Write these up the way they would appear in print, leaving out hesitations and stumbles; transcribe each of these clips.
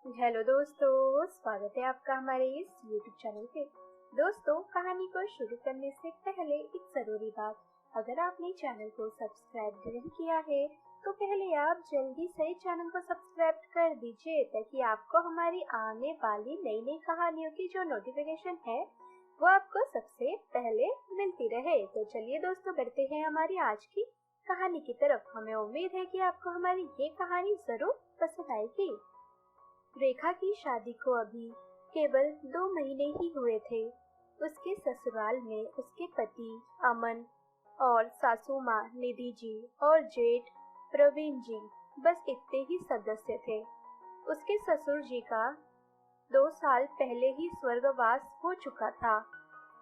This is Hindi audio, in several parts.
हेलो दोस्तों, स्वागत है आपका हमारे इस YouTube चैनल पे। दोस्तों, कहानी को शुरू करने से पहले एक जरूरी बात, अगर आपने चैनल को सब्सक्राइब नहीं किया है तो पहले आप जल्दी से चैनल को सब्सक्राइब कर दीजिए ताकि आपको हमारी आने वाली नई नई कहानियों की जो नोटिफिकेशन है वो आपको सबसे पहले मिलती रहे। तो चलिए दोस्तों, बढ़ते हैं हमारी आज की कहानी की तरफ। हमें उम्मीद है कि आपको हमारी ये कहानी जरूर पसंद आएगी। रेखा की शादी को अभी केवल 2 महीने ही हुए थे। उसके ससुराल में उसके पति अमन और सासू माँ निधि जी और जेठ प्रवीण जी, बस इतने ही सदस्य थे। उसके ससुर जी का 2 साल पहले ही स्वर्गवास हो चुका था।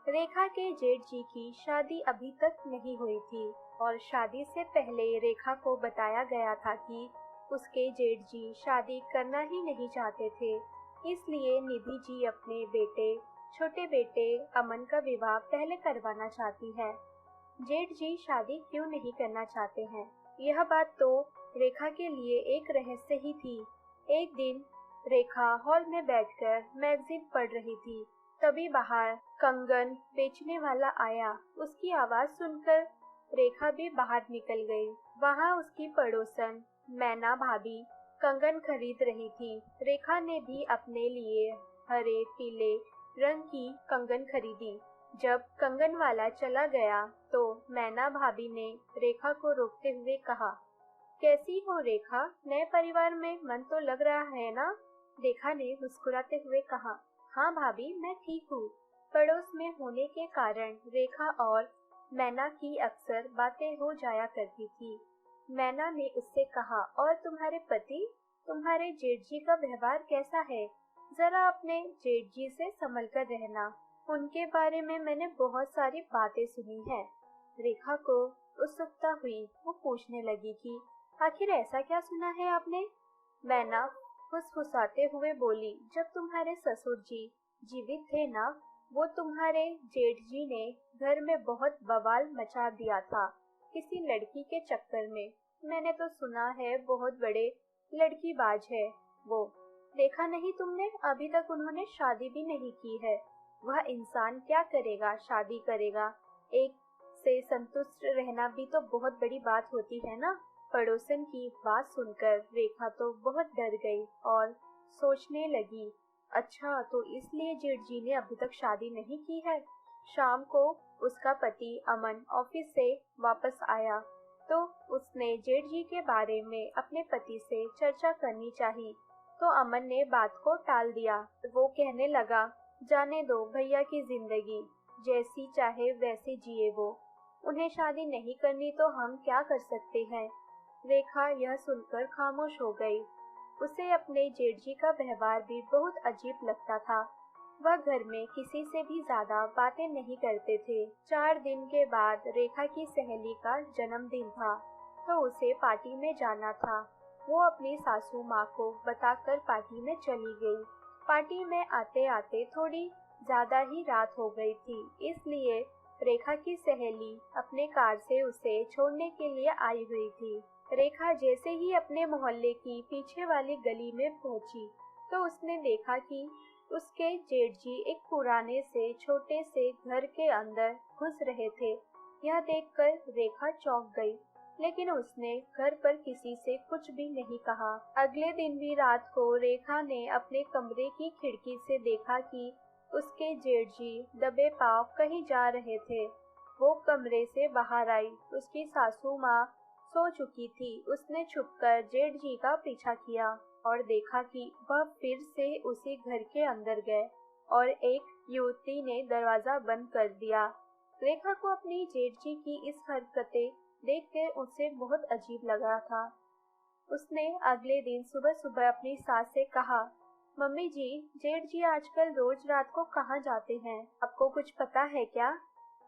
रेखा के जेठ जी की शादी अभी तक नहीं हुई थी और शादी से पहले रेखा को बताया गया था कि उसके जेठ जी शादी करना ही नहीं चाहते थे। इसलिए निधि जी अपने छोटे बेटे अमन का विवाह पहले करवाना चाहती है। जेठ जी शादी क्यों नहीं करना चाहते हैं, यह बात तो रेखा के लिए एक रहस्य ही थी। एक दिन रेखा हॉल में बैठकर मैगजीन पढ़ रही थी, तभी बाहर कंगन बेचने वाला आया। उसकी आवाज सुनकर रेखा भी बाहर निकल गई। वहाँ उसकी पड़ोसन मैना भाभी कंगन खरीद रही थी। रेखा ने भी अपने लिए हरे पीले रंग की कंगन खरीदी। जब कंगन वाला चला गया तो मैना भाभी ने रेखा को रोकते हुए कहा, कैसी हो रेखा, नए परिवार में मन तो लग रहा है ना? रेखा ने मुस्कुराते हुए कहा, हाँ भाभी, मैं ठीक हूँ। पड़ोस में होने के कारण रेखा और मैना की अक्सर बातें हो जाया करती थी। मैना ने उससे कहा, और तुम्हारे पति, तुम्हारे जेठ जी का व्यवहार कैसा है? जरा अपने जेठ जी से संभल कर रहना, उनके बारे में मैंने बहुत सारी बातें सुनी हैं। रेखा को उत्सुकता हुई। वो पूछने लगी कि आखिर ऐसा क्या सुना है आपने? मैना फुसफुसाते हुए बोली, जब तुम्हारे ससुर जी जीवित थे ना, वो तुम्हारे जेठ जी ने घर में बहुत बवाल मचा दिया था किसी लड़की के चक्कर में। मैंने तो सुना है बहुत बड़े लड़कीबाज है वो। देखा नहीं तुमने, अभी तक उन्होंने शादी भी नहीं की है। वह इंसान क्या करेगा, शादी करेगा? एक से संतुष्ट रहना भी तो बहुत बड़ी बात होती है ना। पड़ोसन की बात सुनकर रेखा तो बहुत डर गई और सोचने लगी, अच्छा तो इसलिए जेठ जी ने अभी तक शादी नहीं की है। शाम को उसका पति अमन ऑफिस से वापस आया तो उसने जेठ जी के बारे में अपने पति से चर्चा करनी चाहिए, तो अमन ने बात को टाल दिया। वो कहने लगा, जाने दो भैया की जिंदगी, जैसी चाहे वैसे जिए वो, उन्हें शादी नहीं करनी तो हम क्या कर सकते हैं। रेखा यह सुनकर खामोश हो गई। उसे अपने जेठ जी का व्यवहार भी बहुत अजीब लगता था। वह घर में किसी से भी ज्यादा बातें नहीं करते थे। 4 दिन के बाद रेखा की सहेली का जन्मदिन था तो उसे पार्टी में जाना था। वो अपनी सासू माँ को बताकर पार्टी में चली गई। पार्टी में आते आते थोड़ी ज्यादा ही रात हो गई थी, इसलिए रेखा की सहेली अपने कार से उसे छोड़ने के लिए आई हुई थी। रेखा जैसे ही अपने मोहल्ले की पीछे वाली गली में पहुंची तो उसने देखा कि उसके जेठ जी एक पुराने से छोटे से घर के अंदर घुस रहे थे। यह देखकर रेखा चौंक गई, लेकिन उसने घर पर किसी से कुछ भी नहीं कहा। अगले दिन भी रात को रेखा ने अपने कमरे की खिड़की से देखा कि उसके जेठ जी दबे पांव कहीं जा रहे थे। वो कमरे से बाहर आई। उसकी सासू माँ सो चुकी थी। उसने छुपकर जेठ जी का पीछा किया और देखा कि वह फिर से उसी घर के अंदर गए और एक युवती ने दरवाजा बंद कर दिया। रेखा को अपनी जेठ जी की इस हरकतें देखकर उसे बहुत अजीब लगा था। उसने अगले दिन सुबह सुबह अपनी सास से कहा, मम्मी जी, जेठ जी आजकल रोज रात को कहाँ जाते हैं, आपको कुछ पता है क्या?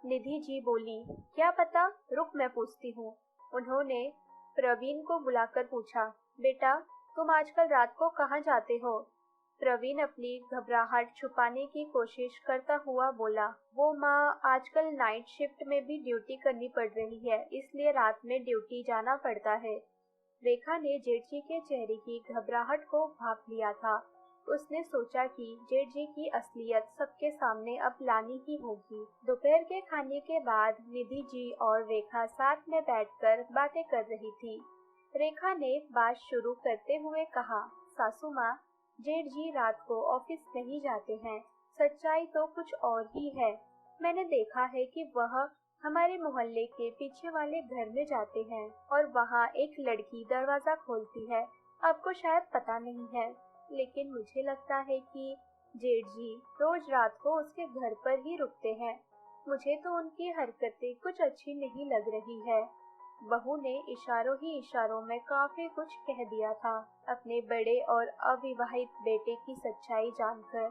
निधि जी बोली, क्या पता, रुक मैं पूछती हूँ। उन्होंने प्रवीण को बुलाकर पूछा, बेटा तुम आजकल रात को कहाँ जाते हो? प्रवीण अपनी घबराहट छुपाने की कोशिश करता हुआ बोला, वो माँ, आजकल नाइट शिफ्ट में भी ड्यूटी करनी पड़ रही है, इसलिए रात में ड्यूटी जाना पड़ता है। रेखा ने जेठ जी के चेहरे की घबराहट को भांप लिया था। उसने सोचा कि जेठ जी की असलियत सबके सामने अब लानी ही होगी। दोपहर के खाने के बाद निधि जी और रेखा साथ में बैठकर बातें कर रही थी। रेखा ने बात शुरू करते हुए कहा, सासू माँ, जेठ जी रात को ऑफिस नहीं जाते हैं। सच्चाई तो कुछ और ही है। मैंने देखा है कि वह हमारे मोहल्ले के पीछे वाले घर में जाते हैं और वहाँ एक लड़की दरवाजा खोलती है। आपको शायद पता नहीं है, लेकिन मुझे लगता है कि जेठ जी रोज रात को उसके घर पर ही रुकते हैं। मुझे तो उनकी हरकतें कुछ अच्छी नहीं लग रही है। बहू ने इशारों ही इशारों में काफी कुछ कह दिया था। अपने बड़े और अविवाहित बेटे की सच्चाई जानकर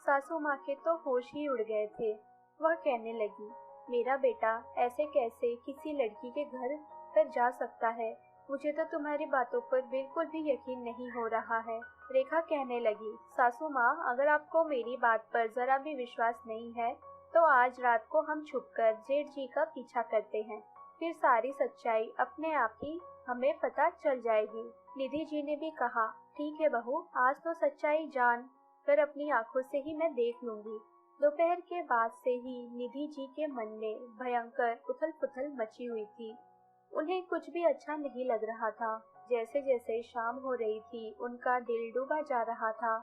सासू माँ के तो होश ही उड़ गए थे। वह कहने लगी, मेरा बेटा ऐसे कैसे किसी लड़की के घर पर जा सकता है? मुझे तो तुम्हारी बातों पर बिल्कुल भी यकीन नहीं हो रहा है। रेखा कहने लगी, सासू माँ, अगर आपको मेरी बात पर जरा भी विश्वास नहीं है तो आज रात को हम छुपकर जेठ जी का पीछा करते हैं। फिर सारी सच्चाई अपने आप ही हमें पता चल जाएगी। निधि जी ने भी कहा, ठीक है बहू, आज तो सच्चाई जान कर अपनी आंखों से ही मैं देख लूंगी। दोपहर के बाद से ही निधि जी के मन में भयंकर उथल-पुथल मची हुई थी। उन्हें कुछ भी अच्छा नहीं लग रहा था। जैसे जैसे शाम हो रही थी, उनका दिल डूबा जा रहा था।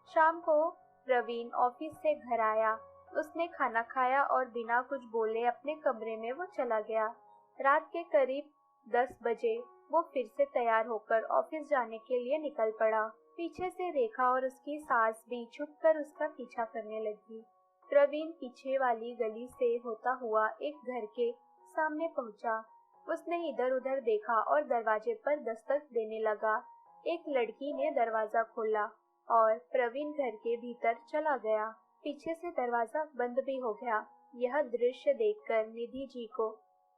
शाम को प्रवीण ऑफिस से घर आया। उसने खाना खाया और बिना कुछ बोले अपने कमरे में वो चला गया। रात के करीब 10 बजे वो फिर से तैयार होकर ऑफिस जाने के लिए निकल पड़ा। पीछे से रेखा और उसकी सास भी छुपकर उसका पीछा करने लगी। प्रवीण पीछे वाली गली से होता हुआ एक घर के सामने पहुंचा। उसने इधर उधर देखा और दरवाजे पर दस्तक देने लगा। एक लड़की ने दरवाजा खोला और प्रवीण घर के भीतर चला गया। पीछे से दरवाजा बंद भी हो गया। यह दृश्य देखकर निधि जी को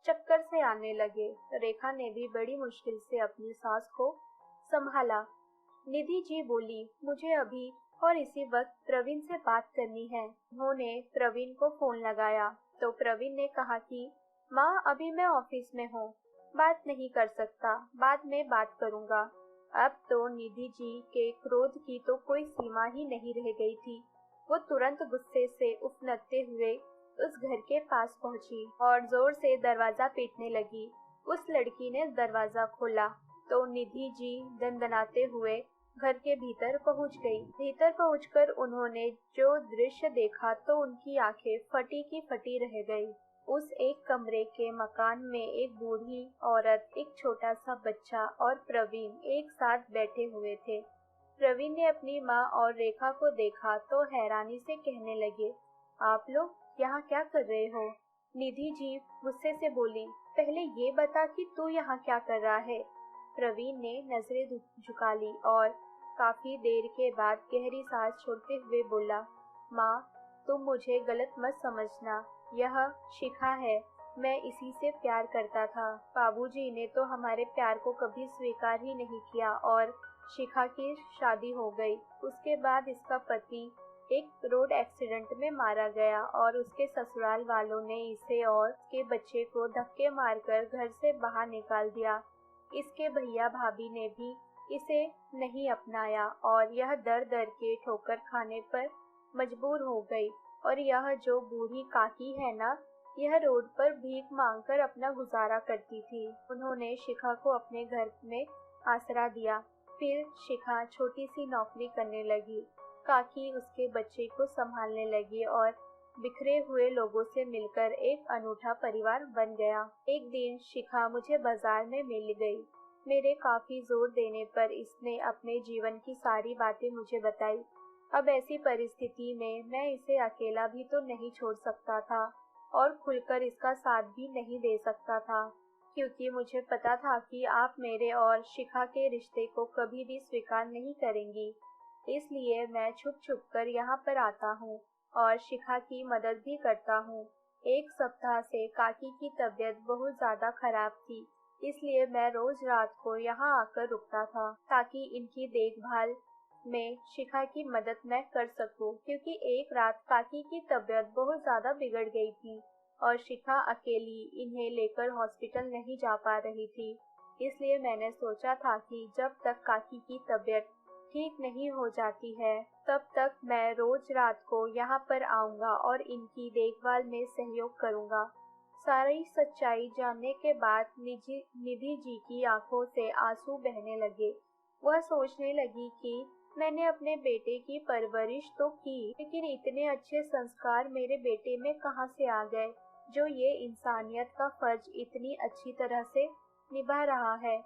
चक्कर से आने लगे। रेखा ने भी बड़ी मुश्किल से अपनी सास को संभाला। निधि जी बोली, मुझे अभी और इसी वक्त प्रवीण से बात करनी है। उन्होंने प्रवीण को फोन लगाया तो प्रवीण ने कहा कि माँ, अभी मैं ऑफिस में हूँ, बात नहीं कर सकता, बाद में बात करूँगा। अब तो निधि जी के क्रोध की तो कोई सीमा ही नहीं रह गई थी। वो तुरंत गुस्से से उफनते हुए उस घर के पास पहुंची और जोर से दरवाजा पीटने लगी। उस लड़की ने दरवाजा खोला तो निधि जी दंदनाते हुए घर के भीतर पहुंच गई। भीतर पहुंचकर उन्होंने जो दृश्य देखा तो उनकी आंखें फटी की फटी रह गई। उस एक कमरे के मकान में एक बूढ़ी औरत, एक छोटा सा बच्चा और प्रवीण एक साथ बैठे हुए थे। प्रवीण ने अपनी माँ और रेखा को देखा तो हैरानी से कहने लगे, आप लोग यहाँ क्या कर रहे हो? निधि जी गुस्से से बोली, पहले ये बता कि तू यहाँ क्या कर रहा है? प्रवीण ने नजरें झुका ली और काफी देर के बाद गहरी सांस छोड़ते हुए बोला, माँ, तुम मुझे गलत मत समझना, यह शिखा है। मैं इसी से प्यार करता था। बाबूजी ने तो हमारे प्यार को कभी स्वीकार ही नहीं किया और शिखा की शादी हो गई। उसके बाद इसका पति एक रोड एक्सीडेंट में मारा गया और उसके ससुराल वालों ने इसे और उसके बच्चे को धक्के मारकर घर से बाहर निकाल दिया। इसके भैया भाभी ने भी इसे नहीं अपनाया और यह दर दर के ठोकर खाने पर मजबूर हो गई। और यह जो बूढ़ी काकी है ना, यह रोड पर भीख मांगकर अपना गुजारा करती थी। उन्होंने शिखा को अपने घर में आसरा दिया। फिर शिखा छोटी सी नौकरी करने लगी। काकी उसके बच्चे को संभालने लगी और बिखरे हुए लोगों से मिलकर एक अनूठा परिवार बन गया। एक दिन शिखा मुझे बाजार में मिल गई। मेरे काफी जोर देने पर इसने अपने जीवन की सारी बातें मुझे बताई। अब ऐसी परिस्थिति में मैं इसे अकेला भी तो नहीं छोड़ सकता था और खुलकर इसका साथ भी नहीं दे सकता था, क्योंकि मुझे पता था कि आप मेरे और शिखा के रिश्ते को कभी भी स्वीकार नहीं करेंगी। इसलिए मैं छुप छुप कर यहाँ पर आता हूँ और शिखा की मदद भी करता हूँ। एक सप्ताह से काकी की तबीयत बहुत ज्यादा खराब थी, इसलिए मैं रोज रात को यहाँ आकर रुकता था ताकि इनकी देखभाल में शिखा की मदद मैं कर सकूं, क्योंकि एक रात काकी की तबीयत बहुत ज्यादा बिगड़ गई थी और शिखा अकेली इन्हें लेकर हॉस्पिटल नहीं जा पा रही थी। इसलिए मैंने सोचा था कि जब तक काकी की तबीयत ठीक नहीं हो जाती है, तब तक मैं रोज रात को यहाँ पर आऊँगा और इनकी देखभाल में सहयोग करूँगा। सारी सच्चाई जानने के बाद निधि जी की आंखों से आंसू बहने लगे। वह सोचने लगी कि मैंने अपने बेटे की परवरिश तो की, लेकिन इतने अच्छे संस्कार मेरे बेटे में कहाँ से आ गए, जो ये इंसानियत का फर्ज इतनी अच्छी तरह से निभा रहा है।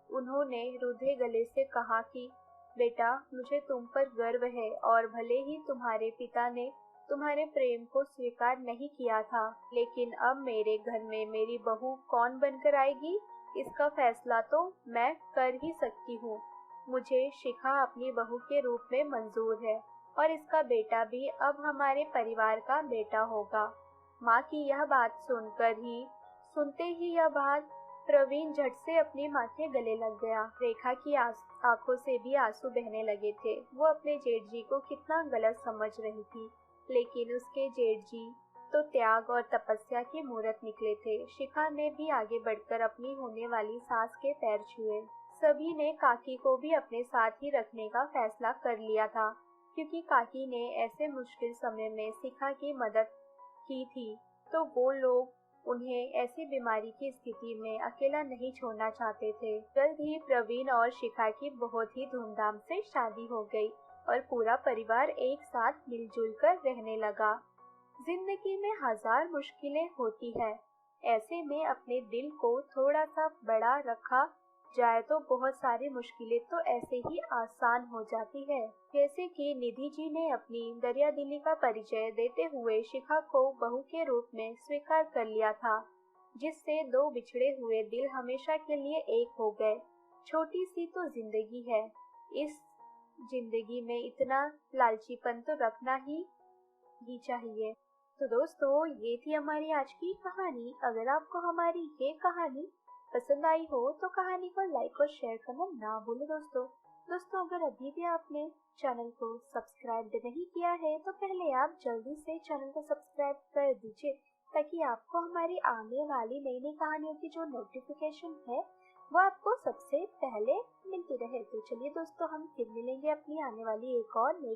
उन्होंने रुधे गले से कहा कि बेटा, मुझे तुम पर गर्व है और भले ही तुम्हारे पिता ने तुम्हारे प्रेम को स्वीकार नहीं किया था, लेकिन अब मेरे घर में मेरी बहू कौन बनकर आएगी, इसका फैसला तो मैं कर ही सकती हूँ। मुझे शिखा अपनी बहू के रूप में मंजूर है और इसका बेटा भी अब हमारे परिवार का बेटा होगा। माँ की यह बात सुनते ही यह बात प्रवीण झट से अपनी माँ के गले लग गया। रेखा की आंखों से भी आंसू बहने लगे थे। वो अपने जेठ जी को कितना गलत समझ रही थी, लेकिन उसके जेठ जी तो त्याग और तपस्या की मूरत निकले थे। शिखा ने भी आगे बढ़कर अपनी होने वाली सास के पैर छुए। सभी ने काकी को भी अपने साथ ही रखने का फैसला कर लिया था, क्योंकि काकी ने ऐसे मुश्किल समय में शिखा की मदद की थी, तो वो लोग उन्हें ऐसी बीमारी की स्थिति में अकेला नहीं छोड़ना चाहते थे। जल्द ही प्रवीण और शिखा की बहुत ही धूमधाम से शादी हो गई और पूरा परिवार एक साथ मिलजुल कर रहने लगा। जिंदगी में हजार मुश्किलें होती है, ऐसे में अपने दिल को थोड़ा सा बड़ा रखा जाए तो बहुत सारी मुश्किलें तो ऐसे ही आसान हो जाती है। जैसे कि निधि जी ने अपनी दरियादिली का परिचय देते हुए शिखा को बहू के रूप में स्वीकार कर लिया था, जिससे दो बिछड़े हुए दिल हमेशा के लिए एक हो गए। छोटी सी तो जिंदगी है, इस जिंदगी में इतना लालचीपन तो रखना ही चाहिए। तो दोस्तों, ये थी हमारी आज की कहानी। अगर आपको हमारी ये कहानी पसंद आई हो तो कहानी को लाइक और शेयर करना ना भूलें दोस्तों, अगर अभी भी आपने चैनल को सब्सक्राइब नहीं किया है तो पहले आप जल्दी से चैनल को सब्सक्राइब कर दीजिए, ताकि आपको हमारी आने वाली नई नई कहानियों की जो नोटिफिकेशन है वो आपको सबसे पहले मिलती रहे। तो चलिए दोस्तों, हम फिर मिलेंगे अपनी आने वाली एक और नई